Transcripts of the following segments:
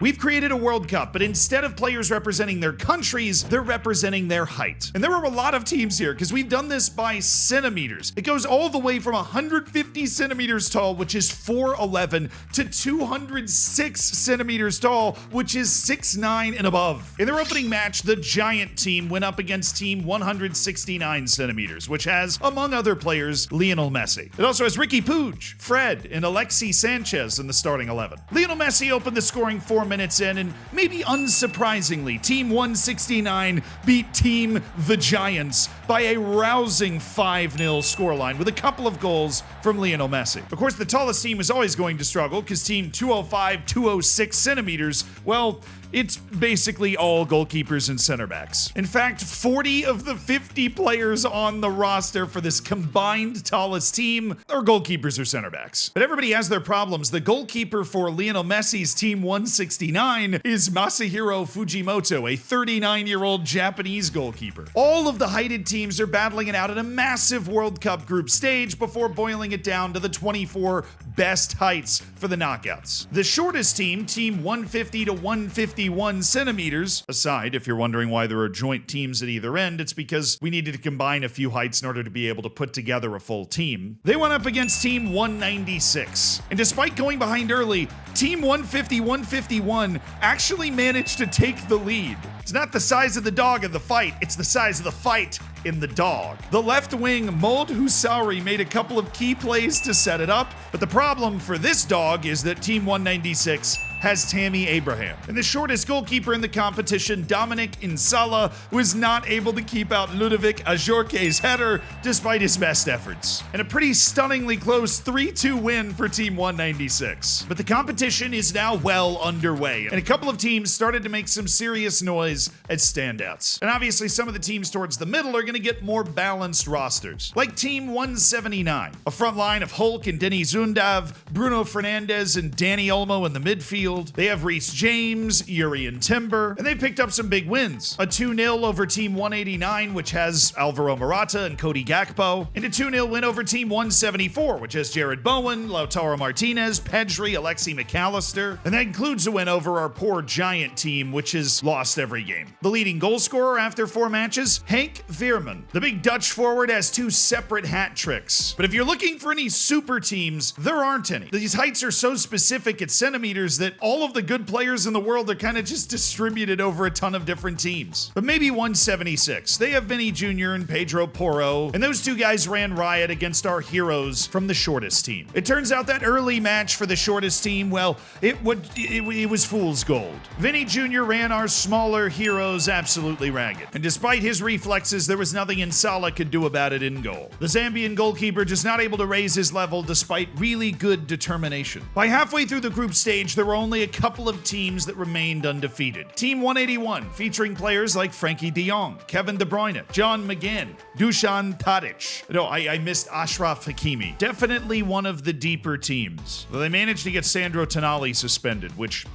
We've created a World Cup, but instead of players representing their countries, they're representing their height. And there are a lot of teams here because we've done this by centimeters. It goes all the way from 150 centimeters tall, which is 4'11", to 206 centimeters tall, which is 6'9" and above. In their opening match, the Giant team went up against Team 169 centimeters, which has, among other players, Lionel Messi. It also has Ricky Puig, Fred, and Alexis Sanchez in the starting 11. Lionel Messi opened the scoring 4 minutes in, and maybe unsurprisingly, Team 169 beat Team the Giants by a rousing 5-0 scoreline with a couple of goals from Lionel Messi. Of course, the tallest team is always going to struggle because Team 205, 206 centimeters, well, it's basically all goalkeepers and center backs. In fact, 40 of the 50 players on the roster for this combined tallest team are goalkeepers or center backs. But everybody has their problems. The goalkeeper for Lionel Messi's Team 169 is Masahiro Fujimoto, a 39-year-old Japanese goalkeeper. All of the heighted teams are battling it out at a massive World Cup group stage before boiling it down to the 24 best heights for the knockouts. The shortest team, Team 150 to 151 centimeters, aside, if you're wondering why there are joint teams at either end, it's because we needed to combine a few heights in order to be able to put together a full team. They went up against Team 196. And despite going behind early, Team 150-151 actually managed to take the lead. It's not the size of the dog in the fight, it's the size of the fight in the dog. The left wing, Mold Hussauri, made a couple of key plays to set it up, but the problem for this dog is that Team 196 has Tammy Abraham. And the shortest goalkeeper in the competition, Dominic Insala, was not able to keep out Ludovic Ajorque's header despite his best efforts. And a pretty stunningly close 3-2 win for Team 196. But the competition is now well underway, and a couple of teams started to make some serious noise as standouts. And obviously some of the teams towards the middle are going to get more balanced rosters, like Team 179, a front line of Hulk and Denis Zundav, Bruno Fernandes and Danny Olmo in the midfield. They have Reece James, Yuri and Timber, and they've picked up some big wins. A 2-0 over Team 189, which has Alvaro Morata and Cody Gakpo, and a 2-0 win over Team 174, which has Jared Bowen, Lautaro Martinez, Pedri, Alexi McAllister, and that includes a win over our poor Giant team, which has lost every game. The leading goal scorer after 4 matches, Henk Veerman. The big Dutch forward has 2 separate hat tricks. But if you're looking for any super teams, there aren't any. These heights are so specific at centimeters that all of the good players in the world are kind of just distributed over a ton of different teams. But maybe 176. They have Vinny Jr. and Pedro Porro, and those 2 guys ran riot against our heroes from the shortest team. It turns out that early match for the shortest team, well, it was fool's gold. Vinny Jr. ran our smaller heroes absolutely ragged. And despite his reflexes, there was nothing Insala could do about it in goal. The Zambian goalkeeper just not able to raise his level despite really good determination. By halfway through the group stage, there were only a couple of teams that remained undefeated. Team 181, featuring players like Frankie de Jong, Kevin De Bruyne, John McGinn, Dusan Tadic. No, I missed Ashraf Hakimi. Definitely one of the deeper teams. Though they managed to get Sandro Tonali suspended, which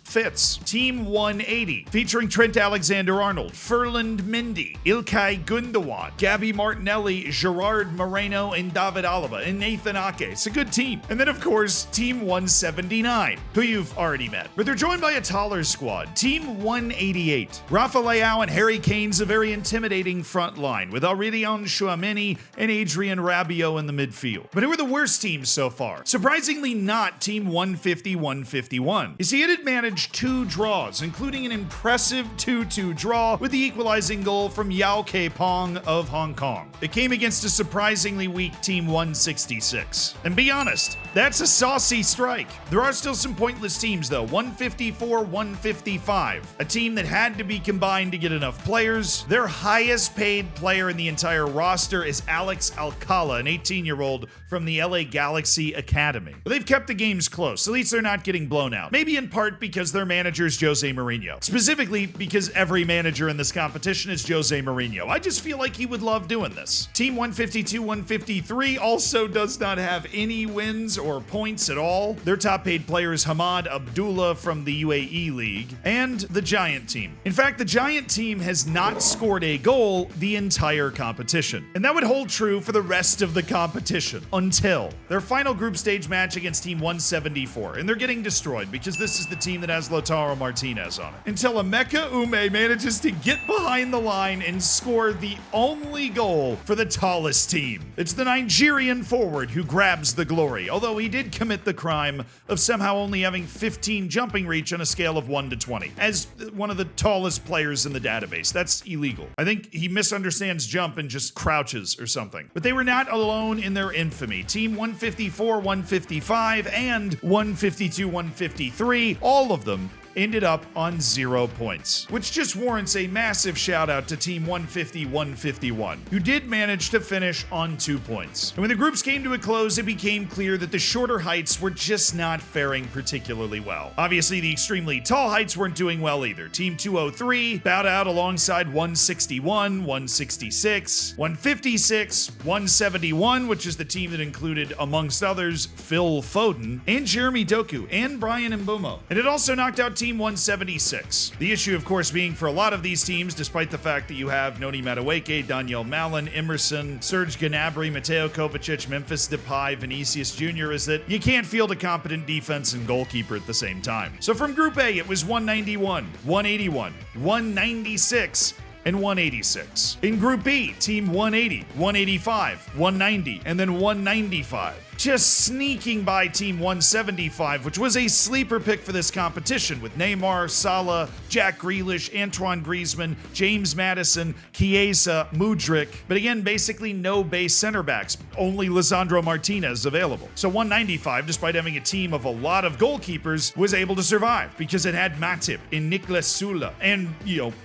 fits. Team 180, featuring Trent Alexander-Arnold, Ferland Mendy, Ilkay Gundogan, Gabby Martinelli, Gerard Moreno, and David Alaba, and Nathan Ake. It's a good team. And then, of course, Team 179, who you've already met. But they're joined by a taller squad, Team 188. Rafa Leao and Harry Kane's a very intimidating front line, with Aurelien Tchouameni and Adrien Rabiot in the midfield. But who are the worst teams so far? Surprisingly not Team 150-151. You see, it had managed 2 draws, including an impressive 2-2 draw with the equalizing goal from Yao Kepong of Hong Kong. It came against a surprisingly weak Team 166. And be honest, that's a saucy strike. There are still some pointless teams though. 154-155, a team that had to be combined to get enough players. Their highest paid player in the entire roster is Alex Alcala, an 18-year-old from the LA Galaxy Academy. But they've kept the games close. At least they're not getting blown out. Maybe in part because their manager is Jose Mourinho. Specifically because every manager in this competition is Jose Mourinho. I just feel like he would love doing this. Team 152-153 also does not have any wins or points at all. Their top paid player is Hamad Abdullah from the UAE League, and the Giant team. In fact, the Giant team has not scored a goal the entire competition. And that would hold true for the rest of the competition until their final group stage match against Team 174. And they're getting destroyed because this is the team that has Lautaro Martinez on it. Until Emeka Ume manages to get behind the line and score the only goal for the tallest team. It's the Nigerian forward who grabs the glory, although he did commit the crime of somehow only having 15 jumping reach on a scale of 1 to 20, as one of the tallest players in the database. That's illegal. I think he misunderstands jump and just crouches or something. But they were not alone in their infamy. Team 154, 155, and 152, 153, all of them ended up on 0 points, which just warrants a massive shout out to Team 150-151, who did manage to finish on 2 points. And when the groups came to a close, it became clear that the shorter heights were just not faring particularly well. Obviously, the extremely tall heights weren't doing well either. Team 203 bowed out alongside 161, 166, 156, 171, which is the team that included, amongst others, Phil Foden and Jeremy Doku and Brian Mbeumo. And it also knocked out Team 176. The issue, of course, being for a lot of these teams, despite the fact that you have Noni Madueke, Daniel Malin, Emerson, Serge Gnabry, Mateo Kovacic, Memphis Depay, Vinicius Jr., is that you can't field a competent defense and goalkeeper at the same time. So from Group A, it was 191, 181, 196, and 186. In Group B, Team 180, 185, 190, and then 195. Just sneaking by Team 175, which was a sleeper pick for this competition, with Neymar, Salah, Jack Grealish, Antoine Griezmann, James Maddison, Chiesa, Mudryk, but again, basically no base center backs, only Lisandro Martinez available. So 195, despite having a team of a lot of goalkeepers, was able to survive because it had Matip and Niklas Sula and,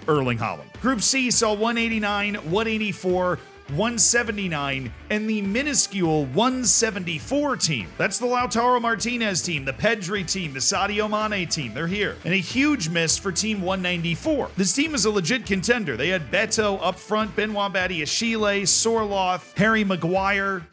Erling Haaland. Group C saw 189, 184, 179, and the minuscule 174 team. That's the Lautaro Martinez team, the Pedri team, the Sadio Mane team. They're here. And a huge miss for Team 194. This team is a legit contender. They had Beto up front, Benoit Badiashile, Sorloth, Harry Maguire.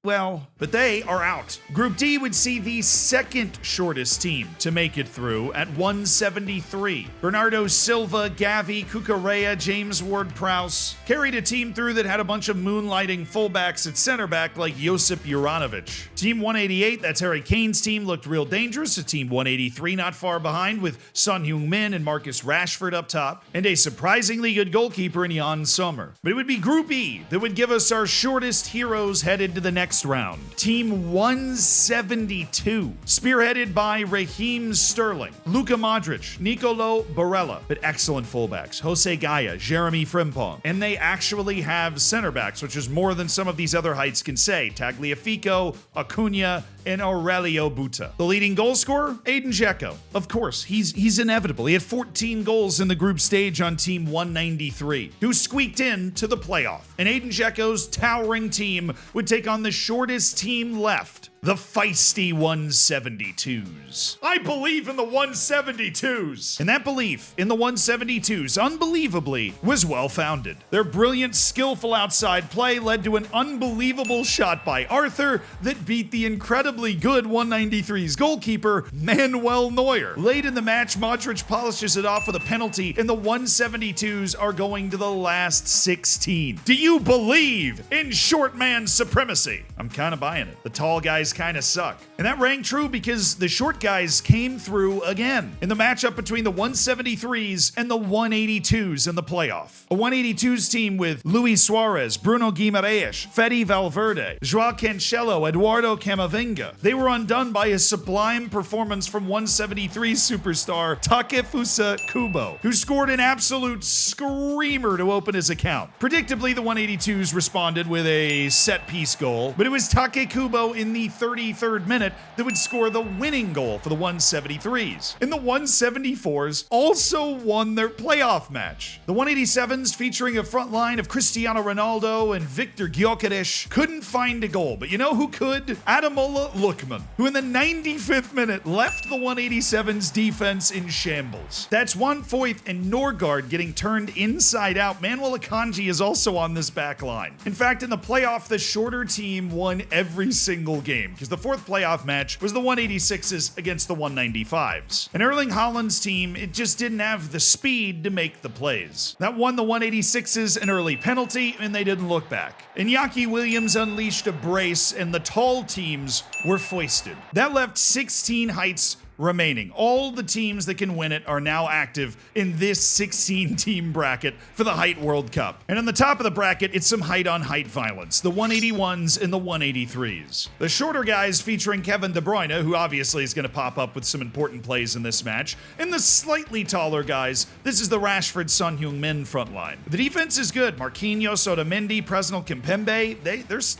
Well, but they are out. Group D would see the second shortest team to make it through at 173. Bernardo Silva, Gavi, Cucurella, James Ward-Prowse carried a team through that had a bunch of moonlighting fullbacks at center back like Josip Juranovic. Team 188, that's Harry Kane's team, looked real dangerous. A Team 183 not far behind with Son Heung-min and Marcus Rashford up top, and a surprisingly good goalkeeper in Jan Sommer. But it would be Group E that would give us our shortest heroes headed to the next round. Team 172, spearheaded by Raheem Sterling, Luka Modric, Nicolo Barella, but excellent fullbacks, Jose Gaya, Jeremy Frimpong, and they actually have center backs, which is more than some of these other heights can say. Tagliafico, Acuna, and Aurelio Buta. The leading goal scorer, Aiden Dzeko. Of course, he's inevitable. He had 14 goals in the group stage on Team 193, who squeaked in to the playoff. And Aiden Dzeko's towering team would take on the shortest team left, the feisty 172s. I believe in the 172s. And that belief in the 172s, unbelievably, was well-founded. Their brilliant, skillful outside play led to an unbelievable shot by Arthur that beat the incredibly good 193's goalkeeper, Manuel Neuer. Late in the match, Modric polishes it off with a penalty, and the 172s are going to the last 16. Do you believe in short man supremacy? I'm kind of buying it. The tall guys kind of suck. And that rang true because the short guys came through again in the matchup between the 173s and the 182s in the playoff. A 182s team with Luis Suarez, Bruno Guimaraes, Fede Valverde, Joao Cancelo, Eduardo Camavinga. They were undone by a sublime performance from 173 superstar Takefusa Kubo, who scored an absolute screamer to open his account. Predictably, the 182s responded with a set-piece goal, but it was Take Kubo in the 33rd minute that would score the winning goal for the 173s. And the 174s also won their playoff match. The 187s, featuring a front line of Cristiano Ronaldo and Victor Gyökeres, couldn't find a goal, but you know who could? Ademola Lookman, who in the 95th minute left the 187's defense in shambles. That's Juan Foyth and Norgard getting turned inside out. Manuel Akanji is also on this back line. In fact, in the playoff, the shorter team won every single game, because the fourth playoff match was the 186s against the 195s. And Erling Haaland's team, it just didn't have the speed to make the plays. That won the 186s an early penalty, and they didn't look back. Iñaki Williams unleashed a brace, and the tall teams were foisted. That left 16 heights remaining. All the teams that can win it are now active in this 16-team bracket for the Height World Cup. And on the top of the bracket, it's some height-on-height violence, the 181s and the 183s. The shorter guys featuring Kevin De Bruyne, who obviously is going to pop up with some important plays in this match, and the slightly taller guys, this is the Rashford Son Heung-min front line. The defense is good. Marquinhos, Otamendi, Presnel, Kimpembe,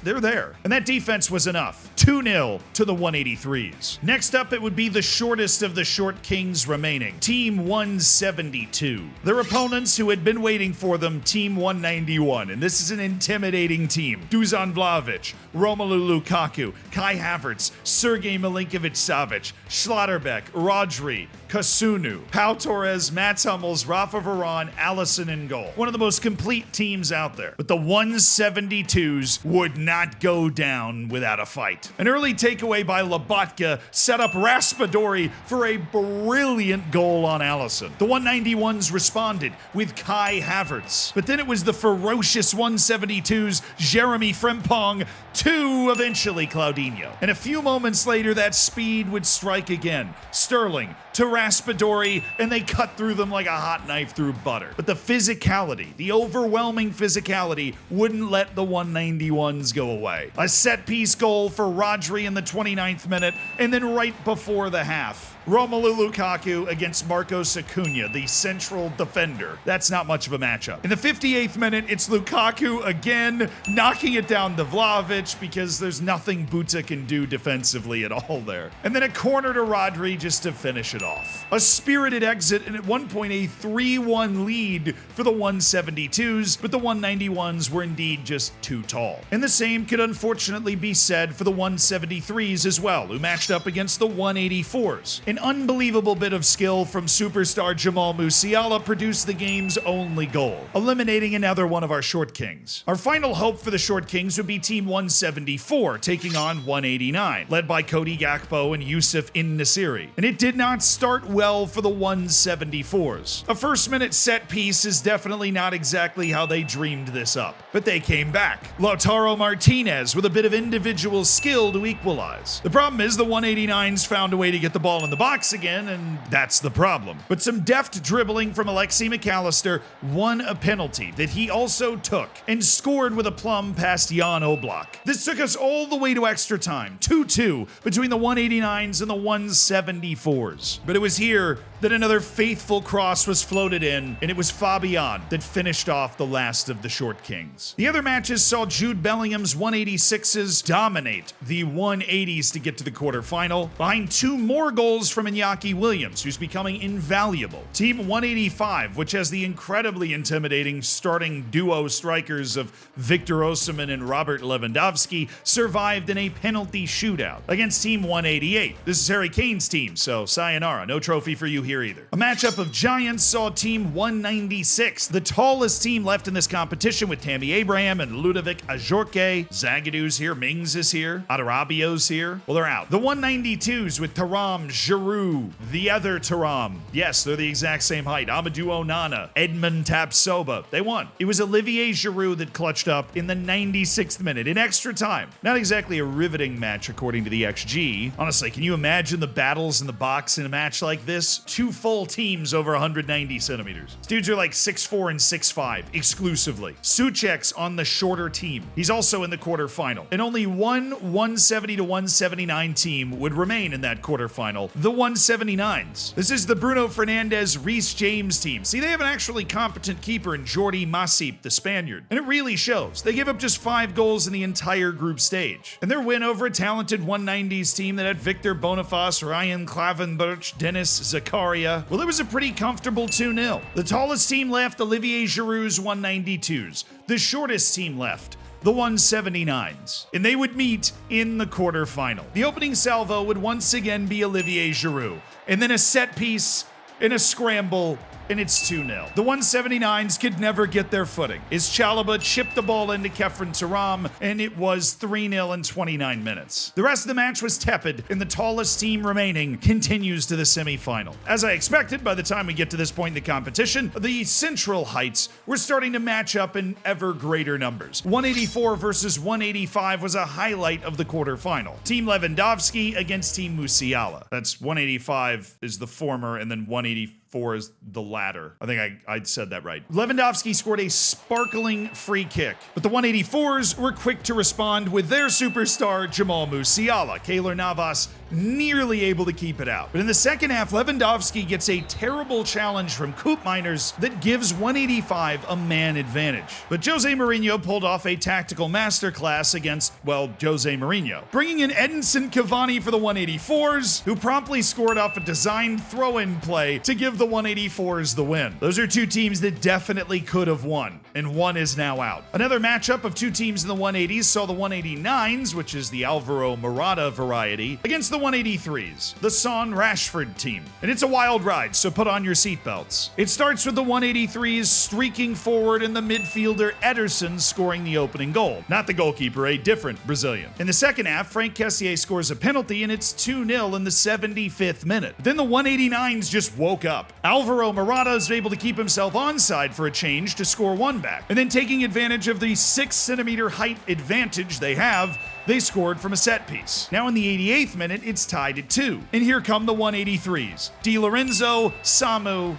they're there. And that defense was enough. 2-0 to the 183s. Next up, it would be the shortest of the short kings remaining, Team 172. Their opponents who had been waiting for them, Team 191. And this is an intimidating team. Dusan Vlahovic, Romelu Lukaku, Kai Havertz, Sergej Milinkovic-Savic, Schlotterbeck, Rodri, Kasunu, Pau Torres, Mats Hummels, Rafa Varane, Alisson in goal. One of the most complete teams out there. But the 172s would not go down without a fight. An early takeaway by Lobotka set up Raspadori for a brilliant goal on Alisson. The 191s responded with Kai Havertz. But then it was the ferocious 172s, Jeremy Frimpong, to eventually Claudinho. And a few moments later, that speed would strike again. Sterling to Raspadori, and they cut through them like a hot knife through butter. But the physicality, the overwhelming physicality, wouldn't let the 191s go away. A set-piece goal for Rodri in the 29th minute, and then right before the half, Romelu Lukaku against Marcos Acuna, the central defender. That's not much of a matchup. In the 58th minute, it's Lukaku again, knocking it down to Vlahovic because there's nothing Buta can do defensively at all there. And then a corner to Rodri just to finish it off. A spirited exit, and at one point a 3-1 lead for the 172s, but the 191s were indeed just too tall. And the same could unfortunately be said for the 173s as well, who matched up against the 184s. An unbelievable bit of skill from superstar Jamal Musiala produced the game's only goal, eliminating another one of our short kings. Our final hope for the short kings would be Team 174 taking on 189, led by Cody Gakpo and Yusuf In-Nesyri. And it did not start well for the 174s. A first-minute set piece is definitely not exactly how they dreamed this up, but they came back. Lautaro Martinez with a bit of individual skill to equalize. The problem is the 189s found a way to get the ball in the box again, and that's the problem. But some deft dribbling from Alexi McAllister won a penalty that he also took and scored with a plumb past Jan Oblak. This took us all the way to extra time, 2-2 between the 189s and the 174s. But it was here that another faithful cross was floated in, and it was Fabian that finished off the last of the short kings. The other matches saw Jude Bellingham's 186s dominate the 180s to get to the quarterfinal, behind two more goals from Iñaki Williams, who's becoming invaluable. Team 185, which has the incredibly intimidating starting duo strikers of Victor Osimhen and Robert Lewandowski, survived in a penalty shootout against Team 188. This is Harry Kane's team, so sayonara, no trophy for you here either. A matchup of giants saw Team 196, the tallest team left in this competition, with Tammy Abraham and Ludovic Ajorque. Zagadu's here, Mings is here, Adarabio's here. Well, they're out. The 192s with Thuram, Giroud, the other Thuram. Yes, they're the exact same height. Amadou Onana, Edmund Tapsoba. They won. It was Olivier Giroud that clutched up in the 96th minute in extra time. Not exactly a riveting match according to the XG. Honestly, can you imagine the battles in the box in a match like this? Two full teams over 190 centimeters. These dudes are like 6'4" and 6'5", exclusively. Souček's on the shorter team. He's also in the quarterfinal. And only one 170 to 179 team would remain in that quarterfinal, the 179s. This is the Bruno Fernandes, Reece James team. See, they have an actually competent keeper in Jordi Masip, the Spaniard. And it really shows. They gave up just 5 goals in the entire group stage. And their win over a talented 190s team that had Victor Boniface, Ryan Klavenberch, Dennis Zakaria, well, it was a pretty comfortable 2-0. The tallest team left, Olivier Giroud's 192s. The shortest team left, the 179s, and they would meet in the quarterfinal. The opening salvo would once again be Olivier Giroud, and then a set piece and a scramble, and it's 2-0. The 179s could never get their footing. As Chalaba chipped the ball into Kefren Turam, and it was 3-0 in 29 minutes. The rest of the match was tepid, and the tallest team remaining continues to the semifinal. As I expected, by the time we get to this point in the competition, the central heights were starting to match up in ever greater numbers. 184 versus 185 was a highlight of the quarterfinal. Team Lewandowski against Team Musiala. That's 185 is the former, and then 184 is the latter. I think I said that right. Lewandowski scored a sparkling free kick, but the 184s were quick to respond with their superstar Jamal Musiala. Keylor Navas nearly able to keep it out. But in the second half, Lewandowski gets a terrible challenge from Koopmeiners that gives 185 a man advantage. But Jose Mourinho pulled off a tactical masterclass against, well, Jose Mourinho, bringing in Edinson Cavani for the 184s, who promptly scored off a designed throw-in play to give the 184s the win. Those are two teams that definitely could have won, and one is now out. Another matchup of two teams in the 180s saw the 189s, which is the Alvaro Morata variety, against the 183s, the Son Rashford team. And it's a wild ride, so put on your seatbelts. It starts with the 183s streaking forward and the midfielder Ederson scoring the opening goal. Not the goalkeeper, a different Brazilian. In the second half, Frank Kessié scores a penalty and it's 2-0 in the 75th minute. Then the 189s just woke up. Alvaro Morata is able to keep himself onside for a change to score one back. And then taking advantage of the 6-centimeter height advantage they have, they scored from a set piece. Now in the 88th minute, it's tied at 2. And here come the 183s. Di Lorenzo, Samu,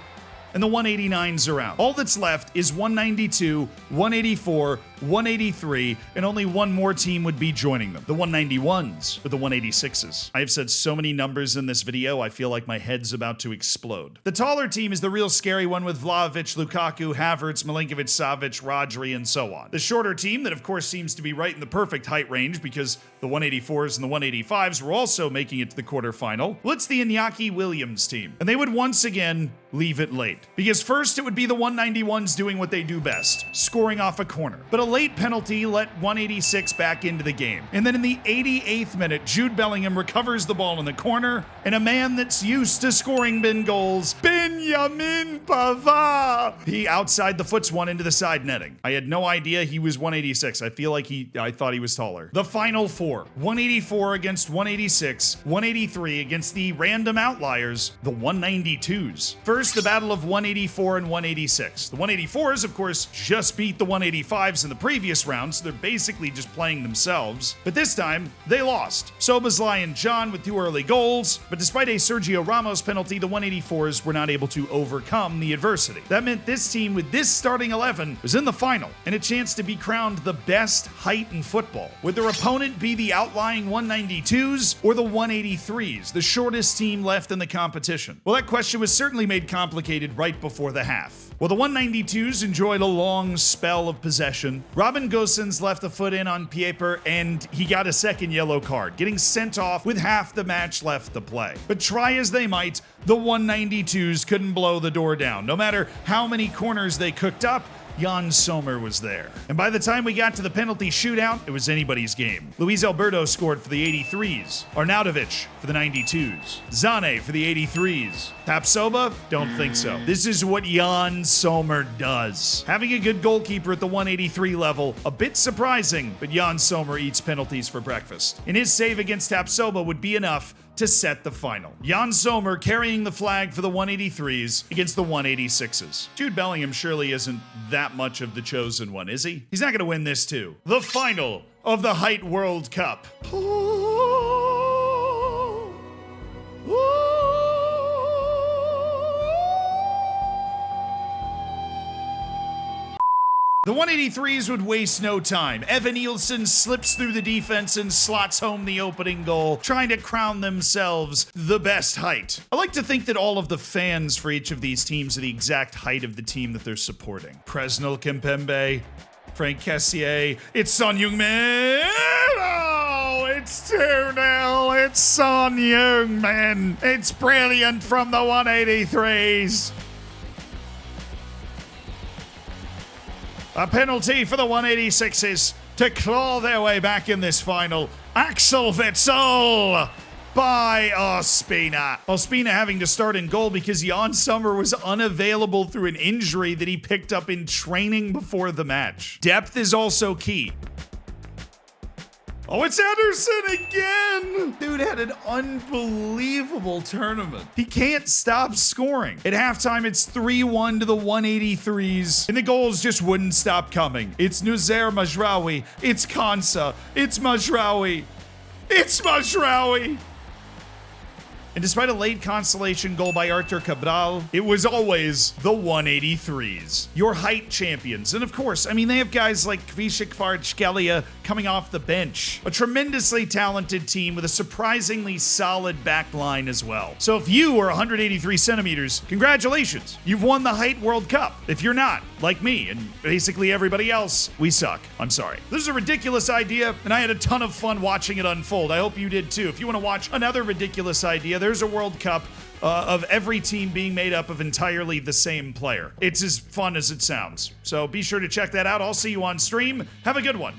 and the 189s are out. All that's left is 192, 184, 183, and only one more team would be joining them. The 191s with the 186s. I have said so many numbers in this video, I feel like my head's about to explode. The taller team is the real scary one with Vlahovic, Lukaku, Havertz, Milinkovic-Savic, Rodri, and so on. The shorter team that of course seems to be right in the perfect height range because the 184s and the 185s were also making it to the quarterfinal. Well, it's the Iñaki Williams team. And they would once again leave it late. Because first it would be the 191s doing what they do best, scoring off a corner. But a late penalty let 186 back into the game. And then in the 88th minute, Jude Bellingham recovers the ball in the corner, and a man that's used to scoring bin goals, Benjamin Pavard, he outside the foots one into the side netting. I had no idea he was 186. I feel like I thought he was taller. The final four, 184 against 186, 183 against the random outliers, the 192s. First, the battle of 184 and 186. The 184s, of course, just beat the 185s in the previous round, so they're basically just playing themselves. But this time, they lost. Szoboszlai and John with 2 early goals, but despite a Sergio Ramos penalty, the 184s were not able to overcome the adversity. That meant this team with this starting 11 was in the final, and a chance to be crowned the best height in football. Would their opponent be the outlying 192s or the 183s, the shortest team left in the competition? Well, that question was certainly made complicated right before the half. Well, the 192s enjoyed a long spell of possession. Robin Gosens left a foot in on Pieper, and he got a second yellow card, getting sent off with half the match left to play. But try as they might, the 192s couldn't blow the door down. No matter how many corners they cooked up, Jan Sommer was there. And by the time we got to the penalty shootout, it was anybody's game. Luis Alberto scored for the 83s. Arnautovic for the 92s. Zane for the 83s. Tapsoba? Don't think so. This is what Jan Sommer does. Having a good goalkeeper at the 183 level, a bit surprising, but Jan Sommer eats penalties for breakfast. And his save against Tapsoba would be enough to set the final. Jan Sommer carrying the flag for the 183s against the 186s. Jude Bellingham surely isn't that much of the chosen one, is he? He's not going to win this too. The final of the Height World Cup. The 183s would waste no time. Evan Nielsen slips through the defense and slots home the opening goal, trying to crown themselves the best height. I like to think that all of the fans for each of these teams are the exact height of the team that they're supporting. Presnel Kimpembe, Frank Kessié, it's Son Heung-min. Oh, it's 2-0. It's Son Heung-min. It's brilliant from the 183s. A penalty for the 186s to claw their way back in this final. Axel Witsel by Ospina. Ospina having to start in goal because Jan Sommer was unavailable through an injury that he picked up in training before the match. Depth is also key. Oh, it's Anderson again! Dude had an unbelievable tournament. He can't stop scoring. At halftime, it's 3-1 to the 183s, and the goals just wouldn't stop coming. It's Nuzair Majraoui. It's Kansa. It's Majraoui. It's Majraoui! And despite a late consolation goal by Artur Cabral, it was always the 183s. Your height champions. And of course, I mean, they have guys like Kvishik Kvaratskhelia coming off the bench. A tremendously talented team with a surprisingly solid back line as well. So if you are 183 centimeters, congratulations. You've won the Height World Cup. If you're not, like me and basically everybody else, we suck. I'm sorry. This is a ridiculous idea, and I had a ton of fun watching it unfold. I hope you did too. If you want to watch another ridiculous idea, there's a World Cup of every team being made up of entirely the same player. It's as fun as it sounds. So be sure to check that out. I'll see you on stream. Have a good one.